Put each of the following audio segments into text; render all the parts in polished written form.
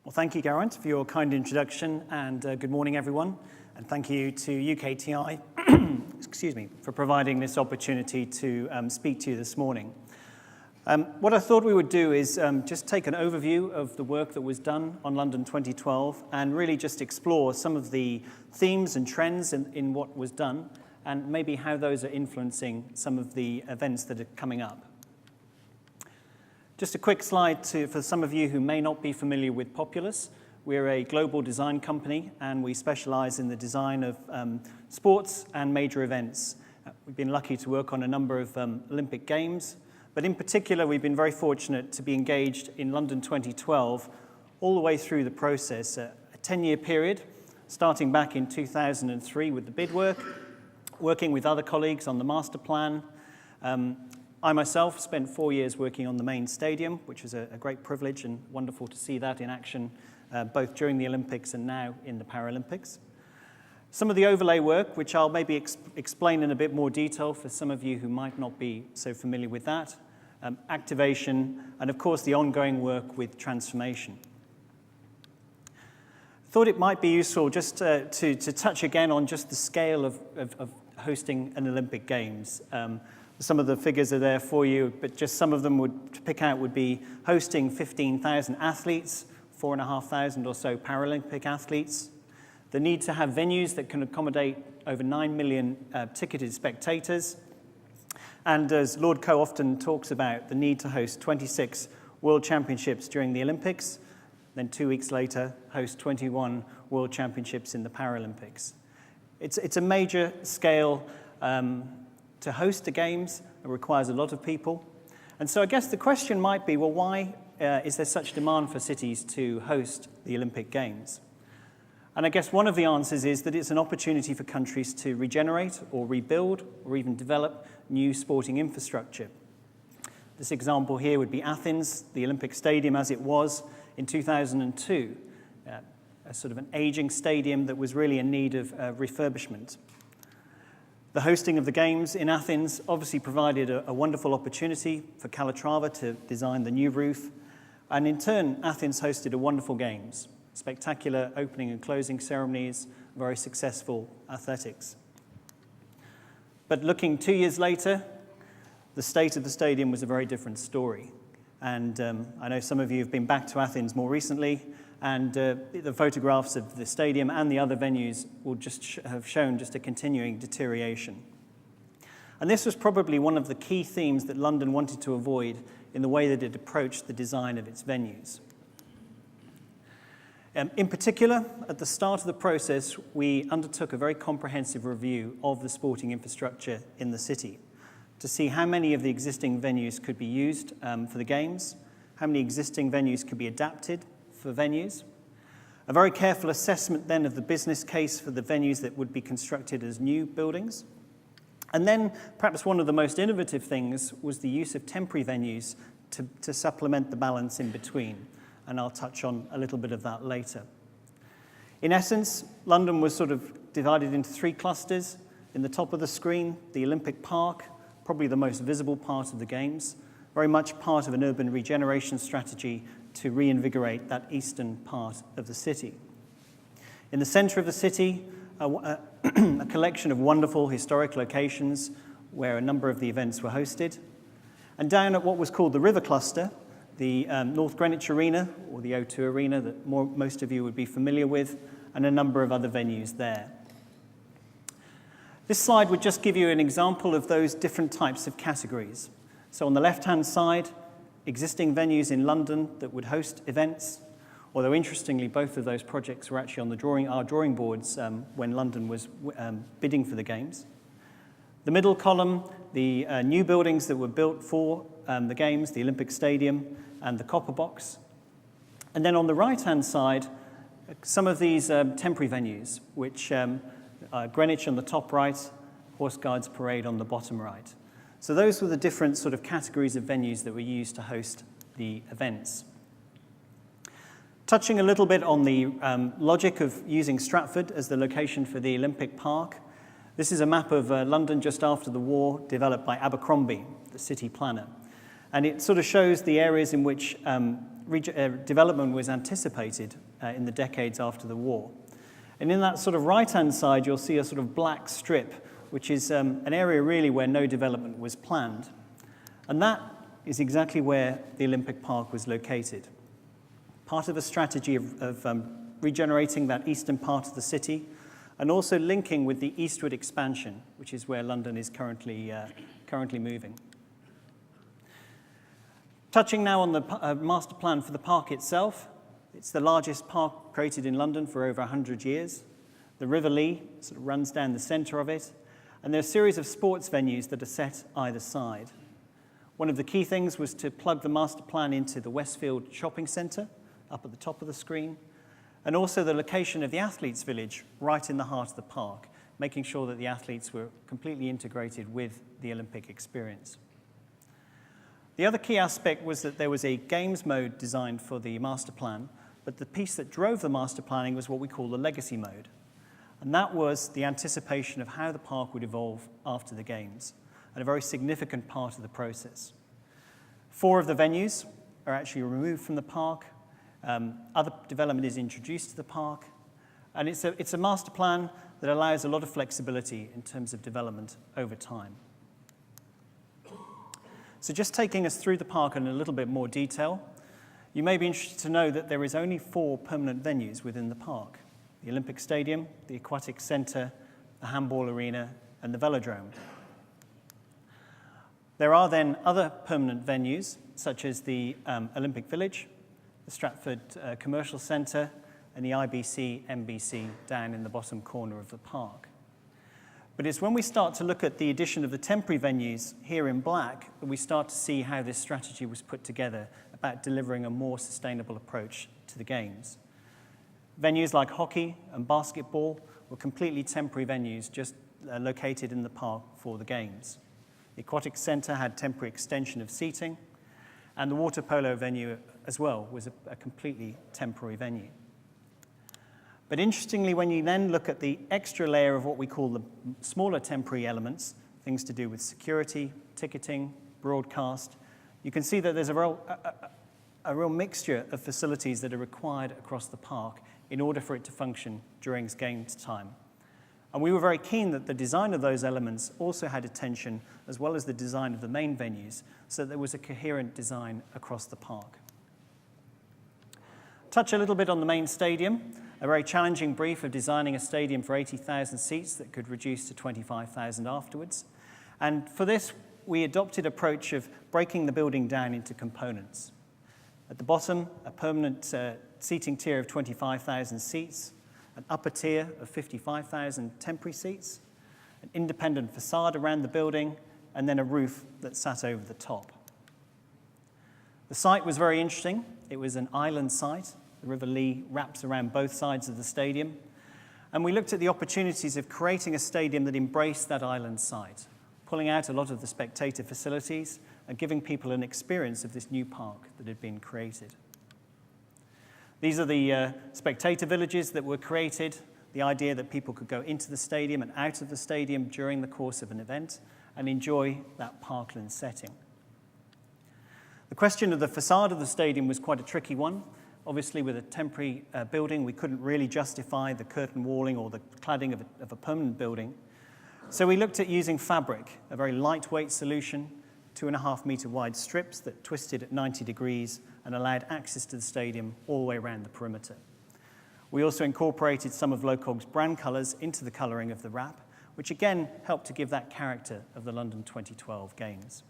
Well, thank you, Geraint, for your kind introduction, and good morning, everyone. And thank you to UKTI excuse me, for providing this opportunity to speak to you this morning. What I thought we would do is just take an overview of the work that was done on London 2012 and really just explore some of the themes and trends in what was done and maybe how those are influencing some of the events that are coming up. Just a quick slide for some of you who may not be familiar with Populous. We're a global design company and we specialize in the design of sports and major events. We've been lucky to work on a number of Olympic Games, but in particular we've been very fortunate to be engaged in London 2012 all the way through the process, a 10-year period, starting back in 2003 with the bid work, working with other colleagues on the MASTERPLAN. I myself spent 4 years working on the main stadium, which was a great privilege and wonderful to see that in action, both during the Olympics and now in the Paralympics. Some of the overlay work, which I'll maybe explain in a bit more detail for some of you who might not be so familiar with that, activation, and of course the ongoing work with transformation. Thought it might be useful just to touch again on just the scale of hosting an Olympic Games. Some of the figures are there for you, but just some of them to pick out would be hosting 15,000 athletes, 4,500 or so Paralympic athletes, the need to have venues that can accommodate over 9 million ticketed spectators, and as Lord Coe often talks about, the need to host 26 World Championships during the Olympics, then 2 weeks later host 21 World Championships in the Paralympics. It's a major scale to host the Games. It requires a lot of people. And so I guess the question might be, well, why is there such demand for cities to host the Olympic Games? And I guess one of the answers is that it's an opportunity for countries to regenerate or rebuild or even develop new sporting infrastructure. This example here would be Athens, the Olympic Stadium as it was in 2002, a sort of an aging stadium that was really in need of refurbishment. The hosting of the Games in Athens obviously provided a wonderful opportunity for Calatrava to design the new roof, and in turn, Athens hosted a wonderful Games, spectacular opening and closing ceremonies, very successful athletics. But looking 2 years later, the state of the stadium was a very different story. And I know some of you have been back to Athens more recently, and the photographs of the stadium and the other venues will just have shown just a continuing deterioration. And this was probably one of the key themes that London wanted to avoid in the way that it approached the design of its venues. In particular, at the start of the process, we undertook a very comprehensive review of the sporting infrastructure in the city to see how many of the existing venues could be used for the Games, how many existing venues could be adapted for venues, a very careful assessment then of the business case for the venues that would be constructed as new buildings. And then perhaps one of the most innovative things was the use of temporary venues to supplement the balance in between. And I'll touch on a little bit of that later. In essence, London was sort of divided into 3 clusters. In the top of the screen, the Olympic Park, probably the most visible part of the Games, very much part of an urban regeneration strategy to reinvigorate that eastern part of the city. In the center of the city, a collection of wonderful historic locations where a number of the events were hosted. And down at what was called the River Cluster, the North Greenwich Arena, or the O2 Arena that most of you would be familiar with, and a number of other venues there. This slide would just give you an example of those different types of categories. So on the left-hand side, existing venues in London that would host events, although interestingly, both of those projects were actually on our drawing boards when London was bidding for the Games. The middle column, the new buildings that were built for the Games, the Olympic Stadium and the Copper Box. And then on the right-hand side, some of these temporary venues, which Greenwich on the top right, Horse Guards Parade on the bottom right. So those were the different sort of categories of venues that were used to host the events. Touching a little bit on the logic of using Stratford as the location for the Olympic Park, this is a map of London just after the war developed by Abercrombie, the city planner. And it sort of shows the areas in which development was anticipated in the decades after the war. And in that sort of right-hand side, you'll see a sort of black strip, which is an area really where no development was planned. And that is exactly where the Olympic Park was located. Part of a strategy of regenerating that eastern part of the city, and also linking with the eastward expansion, which is where London is currently moving. Touching now on the master plan for the park itself, it's the largest park created in London for over 100 years. The River Lee sort of runs down the centre of it, and there are a series of sports venues that are set either side. One of the key things was to plug the master plan into the Westfield shopping centre, up at the top of the screen, and also the location of the athletes' village right in the heart of the park, making sure that the athletes were completely integrated with the Olympic experience. The other key aspect was that there was a games mode designed for the master plan, but the piece that drove the master planning was what we call the legacy mode. And that was the anticipation of how the park would evolve after the games, and a very significant part of the process. 4 of the venues are actually removed from the park. Other development is introduced to the park, and it's a master plan that allows a lot of flexibility in terms of development over time. So just taking us through the park in a little bit more detail, you may be interested to know that there is only 4 permanent venues within the park: the Olympic Stadium, the Aquatic Centre, the Handball Arena, and the Velodrome. There are then other permanent venues, such as the Olympic Village, the Stratford Commercial Centre, and the IBC MBC down in the bottom corner of the park. But it's when we start to look at the addition of the temporary venues here in black that we start to see how this strategy was put together about delivering a more sustainable approach to the games. Venues like hockey and basketball were completely temporary venues just located in the park for the games. The Aquatic Centre had temporary extension of seating, and the water polo venue as well was a completely temporary venue. But interestingly, when you then look at the extra layer of what we call the smaller temporary elements, things to do with security, ticketing, broadcast, you can see that there's a real mixture of facilities that are required across the park in order for it to function during games time. And we were very keen that the design of those elements also had attention, as well as the design of the main venues, so that there was a coherent design across the park. Touch a little bit on the main stadium. A very challenging brief of designing a stadium for 80,000 seats that could reduce to 25,000 afterwards. And for this, we adopted an approach of breaking the building down into components. At the bottom, a permanent seating tier of 25,000 seats, an upper tier of 55,000 temporary seats, an independent facade around the building, and then a roof that sat over the top. The site was very interesting. It was an island site. The River Lee wraps around both sides of the stadium. And we looked at the opportunities of creating a stadium that embraced that island site, pulling out a lot of the spectator facilities and giving people an experience of this new park that had been created. These are the spectator villages that were created, the idea that people could go into the stadium and out of the stadium during the course of an event and enjoy that parkland setting. The question of the facade of the stadium was quite a tricky one. Obviously, with a temporary building, we couldn't really justify the curtain walling or the cladding of a permanent building. So we looked at using fabric, a very lightweight solution, 2.5-meter wide strips that twisted at 90 degrees and allowed access to the stadium all the way around the perimeter. We also incorporated some of Locog's brand colours into the colouring of the wrap, which again helped to give that character of the London 2012 Games.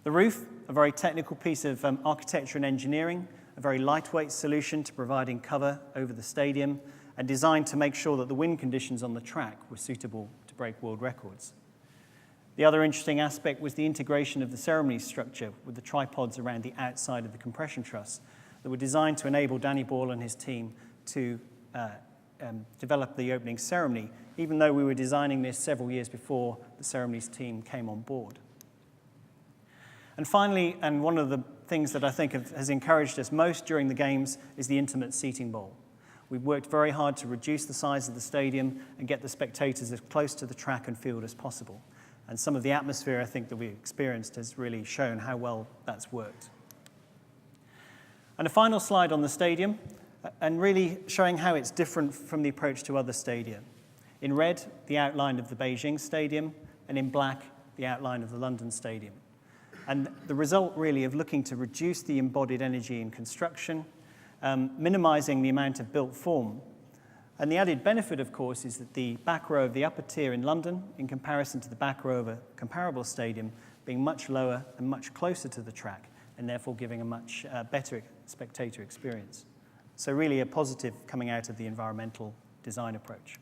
The roof, a very technical piece of architecture and engineering, a very lightweight solution to providing cover over the stadium and designed to make sure that the wind conditions on the track were suitable to break world records. The other interesting aspect was the integration of the ceremony structure with the tripods around the outside of the compression truss that were designed to enable Danny Ball and his team to develop the opening ceremony, even though we were designing this several years before the ceremonies team came on board. And finally, and one of the things that I think has encouraged us most during the games is the intimate seating bowl. We've worked very hard to reduce the size of the stadium and get the spectators as close to the track and field as possible. And some of the atmosphere, I think, that we experienced has really shown how well that's worked. And a final slide on the stadium, and really showing how it's different from the approach to other stadia. In red, the outline of the Beijing Stadium, and in black, the outline of the London Stadium. And the result really of looking to reduce the embodied energy in construction, minimizing the amount of built form. And the added benefit, of course, is that the back row of the upper tier in London, in comparison to the back row of a comparable stadium, being much lower and much closer to the track, and therefore giving a much better spectator experience. So really a positive coming out of the environmental design approach.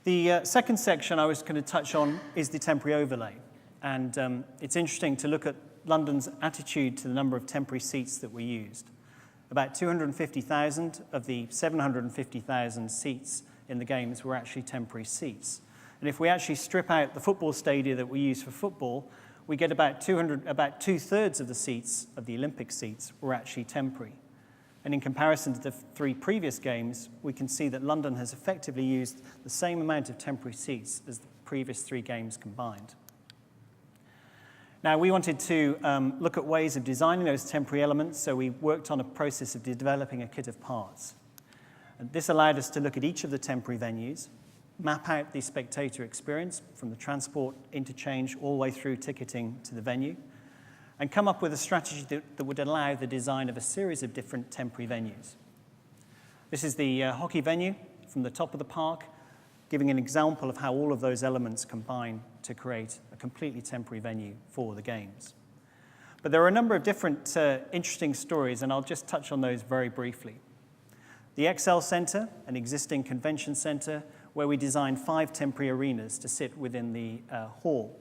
The second section I was going to touch on is the temporary overlay. And it's interesting to look at London's attitude to the number of temporary seats that were used. About 250,000 of the 750,000 seats in the games were actually temporary seats. And if we actually strip out the football stadia that we use for football, we get about two-thirds of the seats, of the Olympic seats, were actually temporary. And in comparison to the 3 previous games, we can see that London has effectively used the same amount of temporary seats as the previous 3 games combined. Now, we wanted to look at ways of designing those temporary elements, so we worked on a process of developing a kit of parts. And this allowed us to look at each of the temporary venues, map out the spectator experience from the transport, interchange, all the way through ticketing to the venue, and come up with a strategy that would allow the design of a series of different temporary venues. This is the hockey venue from the top of the park, giving an example of how all of those elements combine to create a completely temporary venue for the games. But there are a number of different interesting stories, and I'll just touch on those very briefly. The XL Centre, an existing convention centre, where we designed 5 temporary arenas to sit within the hall.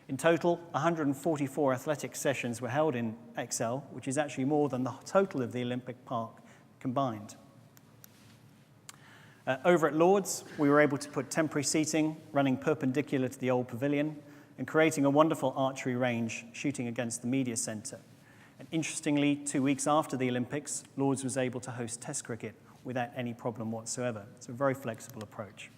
In total, 144 athletic sessions were held in XL, which is actually more than the total of the Olympic Park combined. Over at Lord's, we were able to put temporary seating running perpendicular to the old pavilion and creating a wonderful archery range shooting against the media centre. And interestingly, 2 weeks after the Olympics, Lord's was able to host Test cricket without any problem whatsoever. It's a very flexible approach.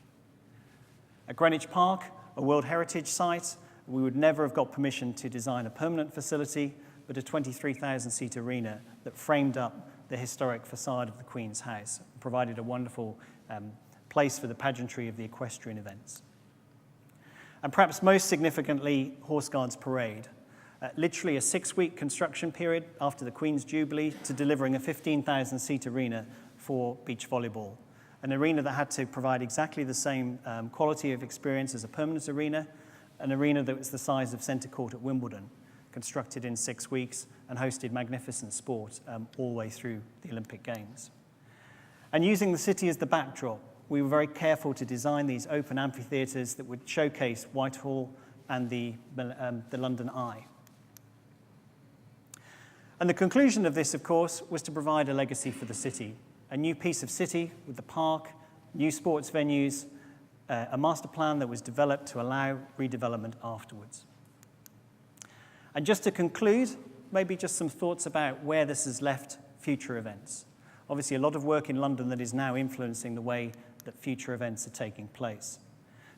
At Greenwich Park, a World Heritage Site, we would never have got permission to design a permanent facility, but a 23,000-seat arena that framed up the historic facade of the Queen's House, and provided a wonderful place for the pageantry of the equestrian events. And perhaps most significantly, Horse Guards Parade. Literally a 6-week construction period after the Queen's Jubilee to delivering a 15,000-seat arena for beach volleyball. An arena that had to provide exactly the same quality of experience as a permanent arena, an arena that was the size of Centre Court at Wimbledon, constructed in 6 weeks and hosted magnificent sport all the way through the Olympic Games. And using the city as the backdrop, we were very careful to design these open amphitheatres that would showcase Whitehall and the London Eye. And the conclusion of this, of course, was to provide a legacy for the city, a new piece of city with the park, new sports venues, a master plan that was developed to allow redevelopment afterwards. And just to conclude, maybe just some thoughts about where this has left future events. Obviously, a lot of work in London that is now influencing the way that future events are taking place.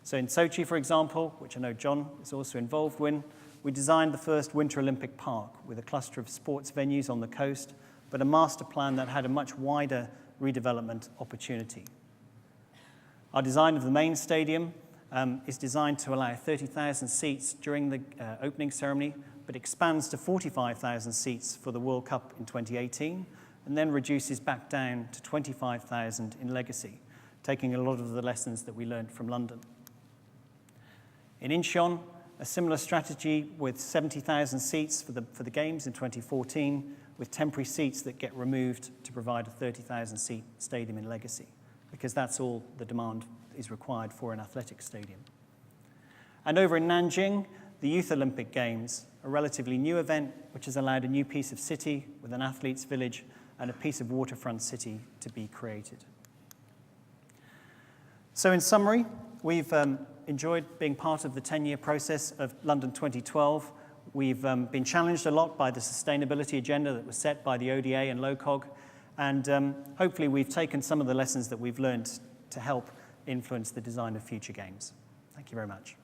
So in Sochi, for example, which I know John is also involved in, we designed the first Winter Olympic Park with a cluster of sports venues on the coast, but a master plan that had a much wider redevelopment opportunity. Our design of the main stadium is designed to allow 30,000 seats during the opening ceremony, but expands to 45,000 seats for the World Cup in 2018, and then reduces back down to 25,000 in legacy, taking a lot of the lessons that we learned from London. In Incheon, a similar strategy with 70,000 seats for the Games in 2014, with temporary seats that get removed to provide a 30,000-seat stadium in legacy, because that's all the demand is required for an athletic stadium. And over in Nanjing, the Youth Olympic Games, a relatively new event which has allowed a new piece of city with an athletes' village and a piece of waterfront city to be created. So in summary, we've enjoyed being part of the 10-year process of London 2012. We've been challenged a lot by the sustainability agenda that was set by the ODA and LOCOG, and hopefully we've taken some of the lessons that we've learned to help influence the design of future games. Thank you very much.